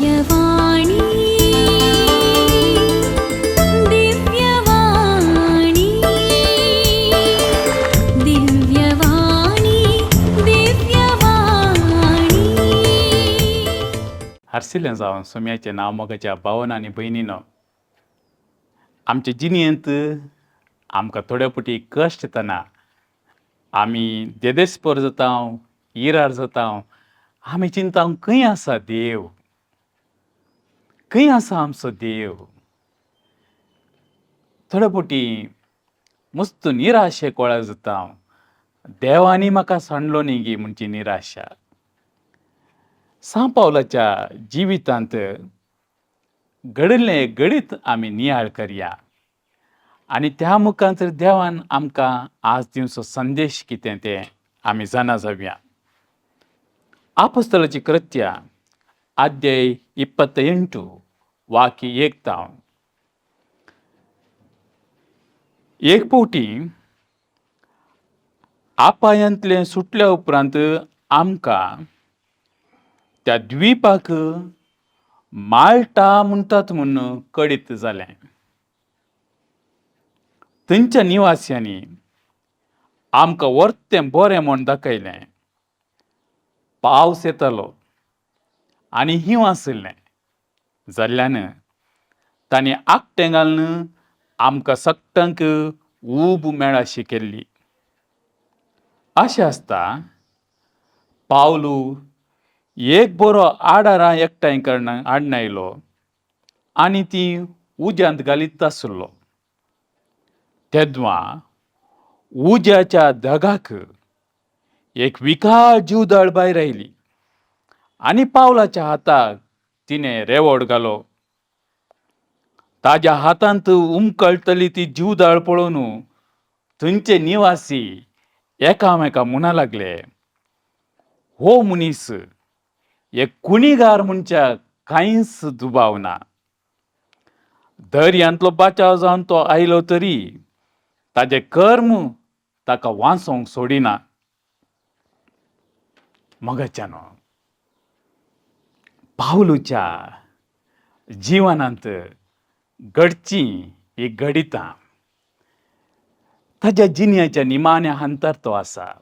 दिव्यवाणी दिव्यवाणी दिव्यवाणी दिव्यवाणी. हरसिल्लें जावन सोम्याचें नांव मोगाच्या भावन आनी भयणीनो, आमचे जिणेंत आमकां थोड्या पुटी कश्ट येतना आमी देदेस्पर जातां, इरार जातां, आमी चिंतां खंय आसा देव, खंय आसा आमचो देव. थोड्या पुटी मस्त निराशे कळा जातां, देवानी म्हाका सांडलो न्ही गी म्हणची निराशा. पावलाच्या जिवितांत घडिल्लें घडीत आमी नियाळ करया आनी त्या मुखांत देवान आमकां आज दिवचो संदेश कितें तें आमी जाणा जावया. आपोस्तलाची कृत्यां अध्याय 28 वाक्य 1. एक फावटी आपायांतलें सुटल्या उपरांत आमकां त्या द्वीपाक माल्टा म्हणटात म्हूण कळीत जालें. थंयच्या निवास्यांनी आमकां व्हरतें बरें म्हूण दाखयलें. पावस येतालो आनी हिंव आशिल्लें जाल्ल्यान तांणी आकटें घालून आमकां सगळ्यांक ऊब मेळाशी केल्ली. अशें आसता पावलू एक बरो आडारां एकठांय हाडून आयलो आनी ती उज्यांत घालीत आसलो. तेदवां उज्याच्या धगाक एक विकार जीवदाळ भायर आयली आनी पावलाच्या हाताक तिणें रेवोड घालो. ताज्या हातांत उमकळटली ती जीवदाळ पळोवन थंयचे निवासी एकामेकाक म्हणा लागले, हो मनीस एक कुणीगार म्हणच्या कांयच दुबाव ना. दर्यांतलो बचाव जावन तो आयलो तरी ताजे कर्म ताका वाचोवंक सोडिना. मोगाच्यानो, पावलूच्या जिवनांत घडची ही घडितां ताज्या जिणेच्या निमाण्या अंतर तो आसा.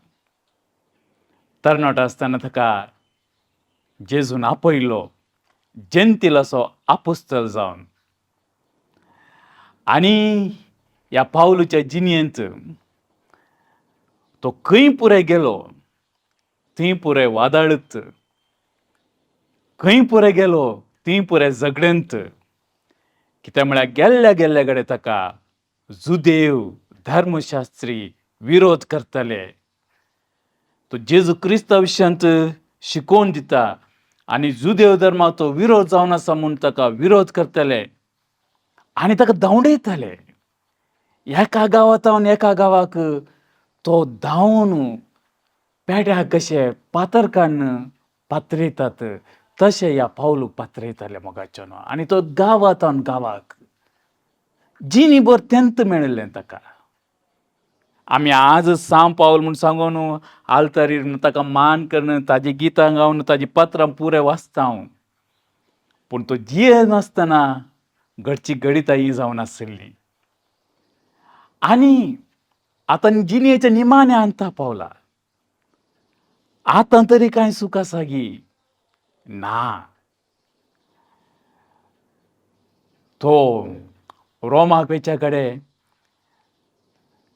तरणाटो आसतना ताका जेजून आपयलो जेंतील असो आपोस्तल जावन. आनी ह्या पावलूच्या जिणेंत तो खंय पुराय गेलो थंय पुराय वादळत, खंय पुराय गेलो थंय पुराय झगडंत. कित्याक म्हळ्यार गेल्ल्या गेल्ल्या कडेन ताका जुदेव धर्मशास्त्री विरोध करताले. तो जेजू क्रिस्ता विशयांत शिकोवन दिता आनी जुदेव धर्माक तो विरोध जावन आसा म्हूण ताका विरोध करताले आनी ताका धांवडयताले. एका गांवांतल्यान एका गांवाक तो धांवन पेड्याक कशे पातर काडून पातरयतात तशें ह्या पावलूक पातरयताले मोगाच्यानो. आनी तो गांवांतल्यान गांवाक जिणीभर तेंत मेळिल्लें ताका. आमी आज पावल म्हूण सांगून आल्तारीर ताका मान करून ताजी गितां गावन ताजी पत्रां पुराय वाचता हांव. पूण तो जियेनासतना घडची घडितां ही जावन आशिल्ली. आनी आतां जिणेच्या निमाण्या अंता पावला. आतां तरी कांय सूख आसा गी? ना. तो रोमाक वयच्या कडेन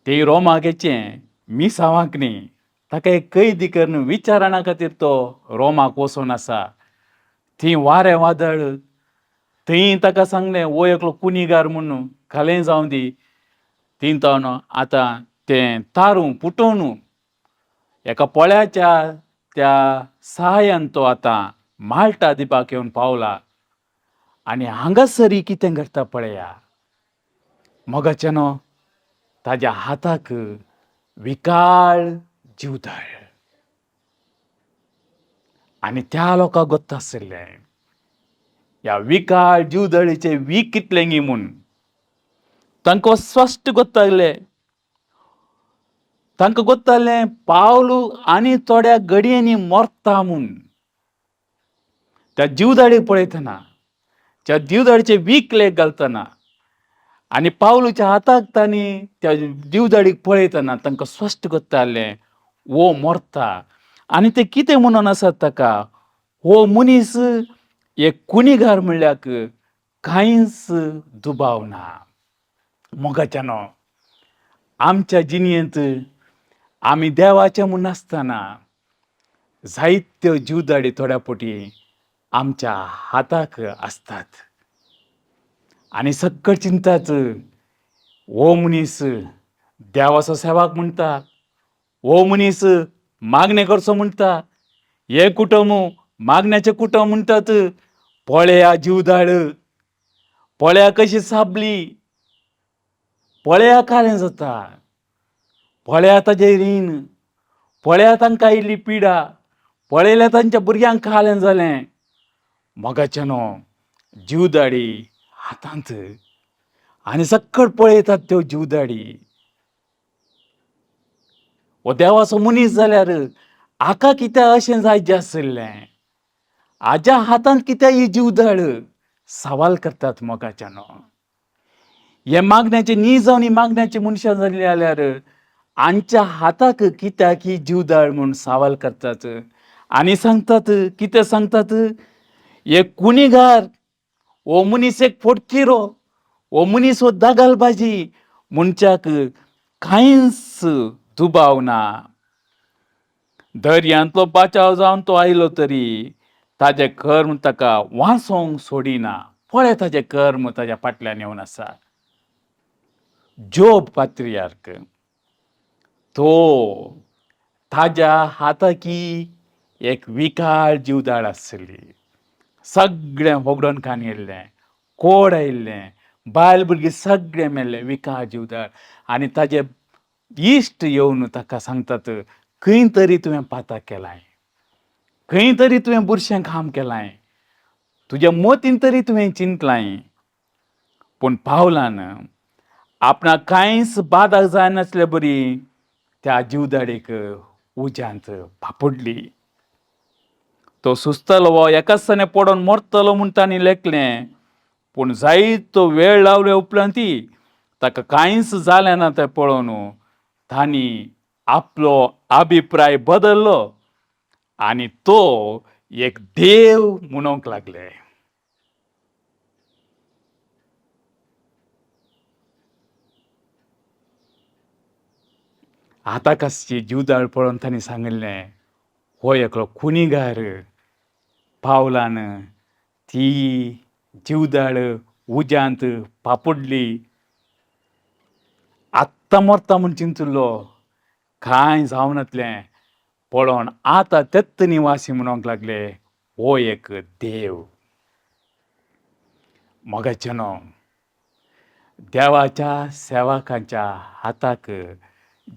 ते रोमागेचें मिसावांक न्ही ताका एक कैदी करून विचारणा खातीर तो रोमाक वचून आसा. थंय वारें वादळ, थंय ताका सांगलें वो एकलो कुणीगार म्हणून खालें जावं दी. थंय तो आतां तें तारून पुटोवन एका पोळ्याच्या त्या सहाय्यान तो आतां माल्टा दिपाक येवन पावला. आनी हांगासरी कितें घडटा पळया. मोगाच्यानो, ताज्या हाताक विकाळ जीवदाळ आनी त्या लोकांक गोत्त आशिल्लें ह्या विकाळ जीवदाळीचे वीख कितलें गी म्हूण. तांकां स्पश्ट गोत्तागलें. तांकां गोत्तालें पावलू आनी थोड्या घडयेंनी मरता म्हूण. त्या जीवदाडीक पळयतना, त्या जीवदाडीचे वीक लेख घालतना आनी पावलूच्या हाताक तांणी त्या जीवदाडीक पळयतना तांकां स्पश्ट कोत्तालें वो मोरता. आनी ते कितें म्हणून आसात ताका, हो मनीस एक कुणीगार म्हणल्याक कांयच दुबाव ना. मोगाच्यानो, आमच्या जिणेंत आमी देवाचे म्हूण नासतना जायत्यो जीवदाडी थोड्या फावटी आमच्या हाताक आसतात. आनी सक्कळ चिंतात, हो मनीस देवाचो सेवाक म्हणटा, हो मनीस मागणें करचो म्हणटा, हे कुटुंब मागण्याचे कुटुंब म्हणटात. पळया जीवदाळ, पळया कशी साबली, पळया कालें जाता, पळया ताजें रीण, पळया तांकां आयिल्ली पिडा, पळयल्या तांच्या भुरग्यांक कालें जालें. मोगाच्यानो, जीवदाडी हातांत आनी सक्कळ पळयतात त्यो जीवदाडी. हो देवाचो मनीस जाल्यार हाका कित्याक अशें जायचें आसलें? हाज्या हातांत कित्याक ही जीवदाळ? सवाल करतात मोगाच्यानो. हे मागण्याचे न्ही जावन ही मागण्याची मनशां जाल्लीं जाल्यार हांच्या हाताक कित्याक ही जीवदाळ म्हूण सवाल करतात. आनी सांगतात, कितें सांगतात? हे कुणीगार, हो मनीस एक फोटकिरो, हो मनीस हो दागलबाजी मनशाक कांयच दुबाव ना. दर्यांतलो बाचाव जावन तो आयलो तरी ताजे कर्म ताका वासोंक सोडिना. पळय ताजे कर्म ताज्या फाटल्यान येवन आसा. जोब पात्रियार्क, तो ताज्या हाताकी एक विकाळ जीवदाळ आसली. सगळें वगडोन काडयल्लें, कोड आयिल्लें, बायल भुरगीं सगळें मेल्ले, विकाळ जीवदाळ. आनी ताजे इश्ट येवन ताका सांगतात, खंय तरी तुवें पातक केलाय, खंय तरी तुवें बुरशें काम केलाय, तुज्या मोतीन तरी तुवें चिंतलाय. पूण पावलान आपणाक कांयच बाधा जायनासले बरी त्या जीवदाडीक उज्यांत फापडली. तो सुस्तलो वो एकाच दिसांनी पडोन मरतलो म्हूण तांणी लेखलें. पूण जायतो वेळ लावल्या उपरांतय ताका कांयच जालें ना तें पळोवन तांणी आपलो अभिप्राय बदल्लो आनी तो एक देव म्हणूंक लागले. आतां कसची जीवदाळ पळोवन तांणी सांगलें, हो एकलो कुणीगार पावलान ती जीवदाळ उज्यांत फापडली. आत्तां मरता म्हूण चिंतलो, कांय जावनातलें पळोवन आतां तेत्त निवासी म्हणूंक लागले, हो एक देव. मोगाच्यानो, देवाच्या सेवकांच्या हाताक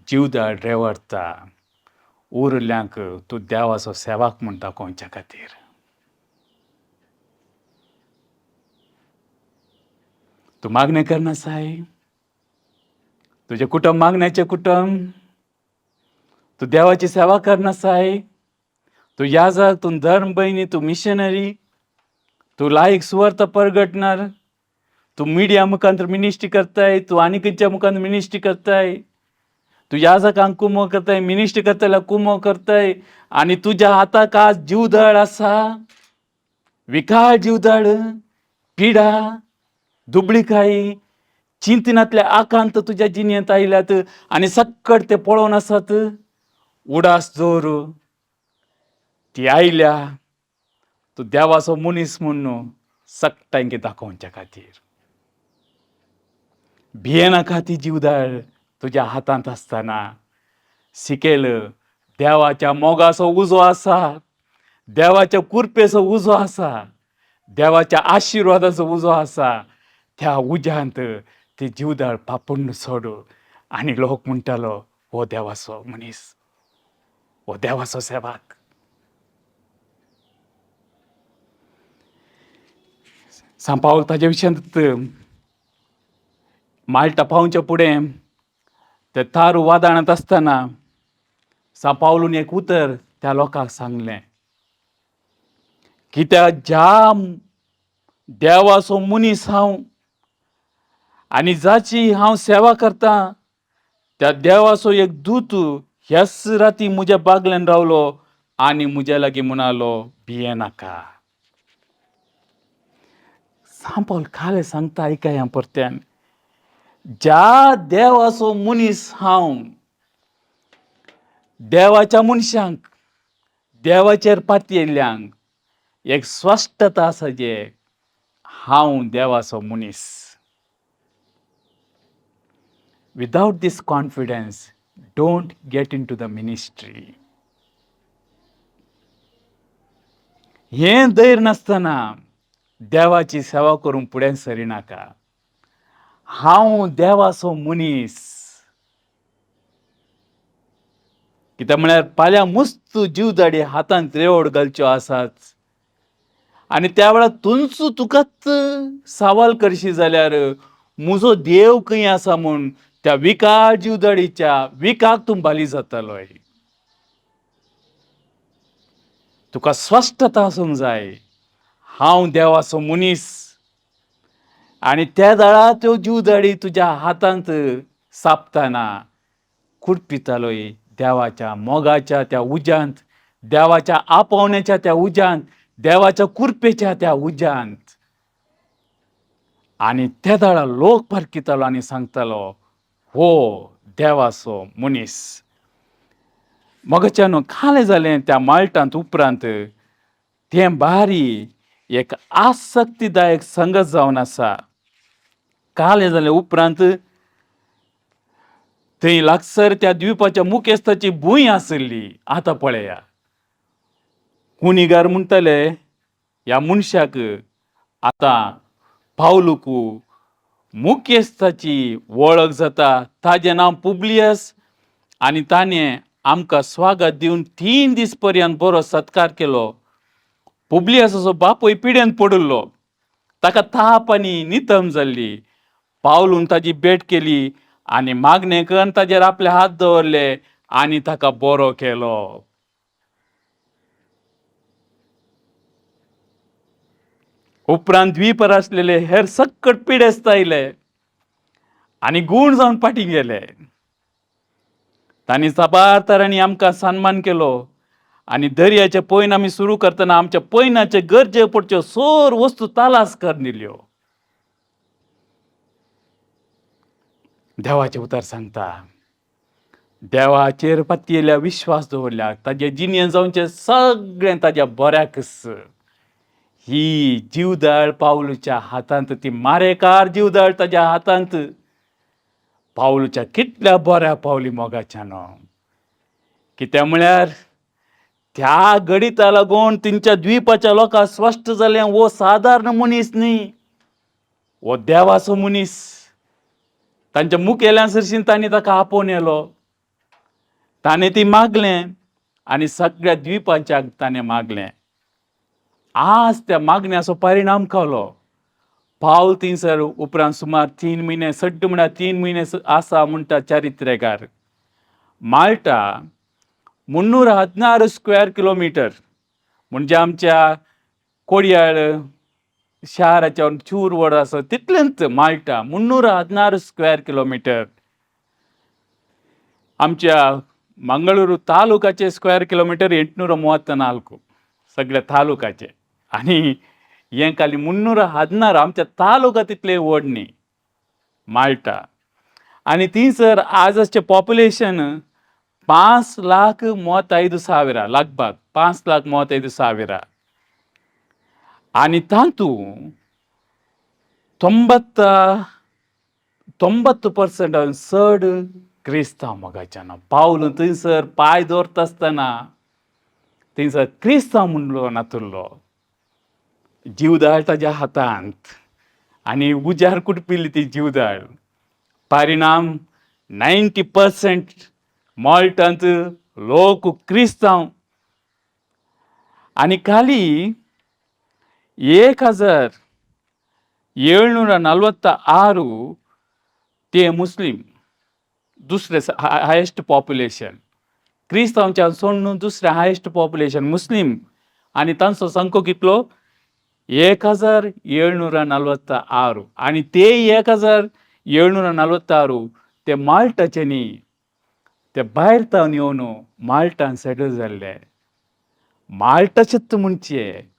जीवदाळ रेवडटा. उरल्यांक तूं देवाचो सेवक म्हणटा कोणच्या खातीर? तूं मागणें करनासाय? तुजें कुटुंब मागण्याचें कुटुंब? तूं देवाची सेवा करनासाय? तूं याजक, तूं धर्म भयणी, तूं मिशनरी, तूं लायक सुवार्थ परगटणार, तूं मिडिया मुखांतर मिनिस्ट्री करताय, तूं आनी खंयच्या मुखांतर मिनिस्ट्री करताय, तूं याजकांक कुमो करताय, मिनिस्ट्री करता जाल्यार कुमो करताय, आनी तुज्या हाताक आज जीवदाळ आसा, विकाळ जीवदाळ, पिडा, दुबळीकाई, चिंतनातले आकांत तुज्या जिणेंत आयल्यात आनी सक्कट ते पळोवन आसात. उडास जोर ती आयल्या, तूं देवाचो मनीस म्हूण सक्तांकी दाखोवच्या खातीर. भियेनाका ती जीवदाळ तुज्या हातांत आसतना. शिकेल, देवाच्या मोगाचो उजो आसा, देवाच्या कृपेचो उजो आसा, देवाच्या आशिर्वादाचो उजो आसा. त्या उज्यांत ती जीवदाळ फापडून सोड आनी लोक म्हणटालो, हो देवाचो मनीस, हो देवाचो सेवक. सांपावल ताजे विशयांत माल्टा पावच्या फुडें ते तारू वादाळांत आसतना सांपावलून एक उतर त्या लोकांक सांगलें, कित्याक ज्या देवाचो मनीस हांव आनी जाची हांव सेवा करतां त्या देवाचो एक दूत ह्याच राती म्हज्या बागल्यान रावलो आनी म्हज्या लागीं म्हणालो, भिये नाका. सांपल खाले सांगता ऐका ह्या परत्यान. ज्या देवाचो मनीस हांव देवाच्या मनशांक देवाचेर पातयेल्ल्यांक एक स्पश्टता आसा जे हांव देवाचो मनीस. Without this confidence don't get into the ministry. हें धैर्य नासतना देवाची सेवा करूंक फुडें सरिनाका. हांव देवाचो मनीस. कित्याक म्हळ्यार फाल्यां मस्त जीवदाडी हातांत रेवड घालच्यो आसात आनी त्या वेळार तुमचो तुकाच सवाल करशी जाल्यार म्हजो देव खंय आसा म्हूण त्या विकार जीवदाडीच्या विकाक तूं बाली जातालोय. तुका स्पश्टता आसूंक जाय, हांव देवाचो मनीस. आनी त्या दाळा त्यो जीवदाडी तुज्या हातांत सापतना खुडपितालोय देवाच्या मोगाच्या त्या उज्यांत, देवाच्या आपोवण्याच्या त्या उज्यांत, देवाच्या कुरपेच्या त्या उज्यांत. आनी त्या दाळा लोक पारकितालो आनी सांगतालो, हो देवाचो मनीस. मोगाच्यान कालें जालें त्या माल्टांत उपरांत तें भारी एक आसक्तीदायक संगत जावन आसा. कालें जालें उपरांत थंय लागसर त्या द्वीपाच्या मुखेस्ताची भूंय आसली. आतां पळया, कुणिगार म्हणटले ह्या मनशाक आतां पावलुकू मुखेस्ताची वळख जाता. ताजें नांव पुब्लियस आनी ताणें आमकां स्वागत दिवन 3 दीस पर्यंत बरो सत्कार केलो. पुब्लियसाचो बापूय पिड्यान पडिल्लो. ताका ताप आनी नितम जाल्ली. पावलून ताजी भेट केली आनी मागणें करून ताजेर आपले हात दवरले आनी ताका बरो केलो. उपरांत द्वीपार आसलेले हेर सक्कट पिडेस्त आयले आनी गूण जावन फाटीं गेले. तांणी साबार तरांनी आमकां सन्मान केलो आनी दर्याचे पैन आमी सुरू करतना आमच्या पैनाचे गरजे पडच्यो सोर वस्तू तालास कर दिल्यो. देवाचे उतर सांगता, देवाचेर पातयेल्या विश्वास दवरल्यार ताजे जिणेंत जावचें सगळें ताज्या बऱ्याकच. ही जीवदाळ पावलूच्या हातांत, ती मारेकार जीवदाळ ताज्या हातांत पावलूच्या कितल्या बऱ्या पावली मोगाच्यान. कित्याक म्हळ्यार त्या घडीता लागून तेंच्या द्वीपाच्या लोकांक स्पश्ट जालें, हो सादारण मनीस न्ही, हो देवाचो मनीस. तांच्या मुखेल्या सरशीन तांणी ताका आपोवन येलो. ताणें ती मागलें आनी सगळ्या द्वीपांच्याक ताणें मागलें. आज त्या मागण्याचो परिणाम कळलो. पावल थिंगसर उपरांत सुमार 3 म्हयने, सड्ड म्हळ्यार 3 म्हयने आसा म्हणटा चारित्र्यकार. माल्टा 316 स्क्वेअर किलोमीटर म्हणजे आमच्या कोडयाळ शाराच्या चूर व्हड आसा तितलेंच माल्टा 316 स्क्वेअर किलोमीटर. आमच्या मंगळूरू तालुकाचे स्क्वेअर किलोमीटर 834 सगळ्या तालुकाचे. आनी हें खाली 316 आमच्या तालुका तितले व्हड न्ही माल्टा. आनी थिंगसर आजचे पॉप्युलेशन 5,35,000 लागभग 5,35,000 आनी तातूंत 90% चड क्रिस्तांव मोगाच्यान. पावल थंयसर पांय दवरता आसतना थंयसर क्रिस्तांव म्हणलो नातुरलो. जीवदाळ ताज्या हातांत आनी उजार कुटपिल्ली ती जीवदाळ. परिणाम 90% माल्टांत लोक क्रिस्तांव आनी खाली 1,746 ते मुस्लीम. दुसरे हायेस्ट पॉप्युलेशन. क्रिस्तांवच्या सोडून दुसरें हायेस्ट पॉप्युलेशन मुस्लीम आनी तांचो संख्यो कितलो 1746 आनी ते 1746 ते माल्टाचे न्ही, ते भायर तावन येवन माल्टान सेटल जाल्ले. माल्टाचेच म्हणचे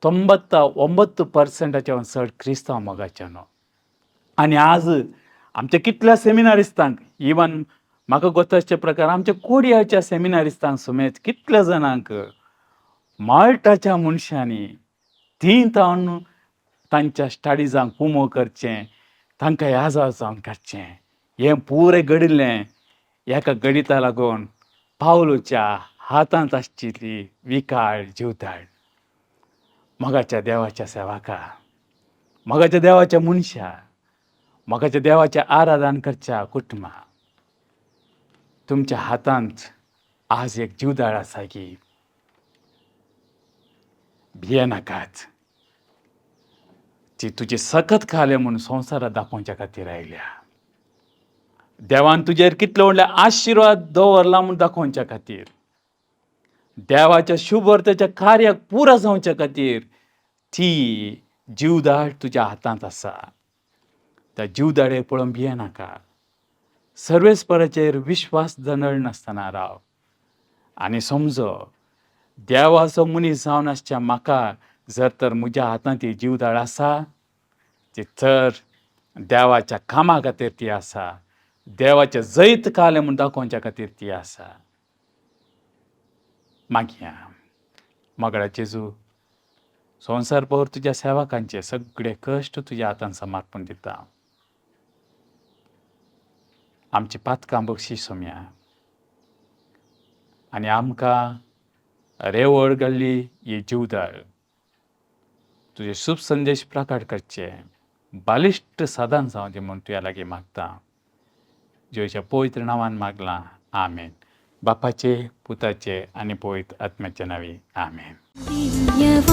99% चड क्रिस्तांव मोगाच्यानो. आनी आज आमच्या कितल्या सेमिनारिस्तांक, इवन म्हाका गोताचे प्रकार आमच्या कोडयाच्या सेमिनारिस्तांक समेत कितल्या जाणांक माल्टाच्या मनशांनी थीं तावन तांच्या स्टडिजांक कुमो करचें, तांकां याजाव जावन काडचें, हें पुरें घडिल्लें एका गणिता लागून पावलोच्या हातांत आसचिल्ली विकाळ जीवदाळ. मोगाच्या देवाच्या सेवाका, मोगाच्या देवाच्या मनशा, मोगाच्या देवाचें आराधन करच्या कुटुंबा, तुमच्या हातांत आज एक जीवदाळ आसा की भियेनाकात. ती तुजी सखत खाले म्हणून संवसारात दाखोवच्या खातीर आयल्या. देवान तुजेर कितलो व्हडले आशिर्वाद दवरला म्हूण दाखोवच्या खातीर, देवाच्या शुभवर्तेच्या कार्याक पुरो जावच्या खातीर ती जीवदाळ तुज्या हातांत आसा. त्या जीवदाळेक पळोवन भियेनाका. सर्वेस्पराचेर विश्वास जणळ नासतना राव आनी समजो, देवाचो मनीस जावन आसच्या म्हाका जर तर म्हज्या हातांत ही जीवदाळ आसा, ती तर देवाच्या कामा खातीर ती आसा, देवाचें जैत कालें म्हूण दाखोवच्या खातीर ती आसा. मागया मोगळा जेजू, संवसारभर तुज्या सेवकांचे सगळे कश्ट तुज्या हातांत समर्पण दिता. आमची पातकां बक्षीस सोम्या आनी आमकां रेवळ घडली ही जीवदाळ तुजे शुभ संदेश प्रकट करचे बालिश्ट साधन जावं दी म्हूण तुज्या लागीं मागता. जेच्या पवित्र नांवान मागलां. आमेन. बापाचे, पुताचे आनी पवित्र आत्म्याचे नांवी. आमेन. दिव्यवाणी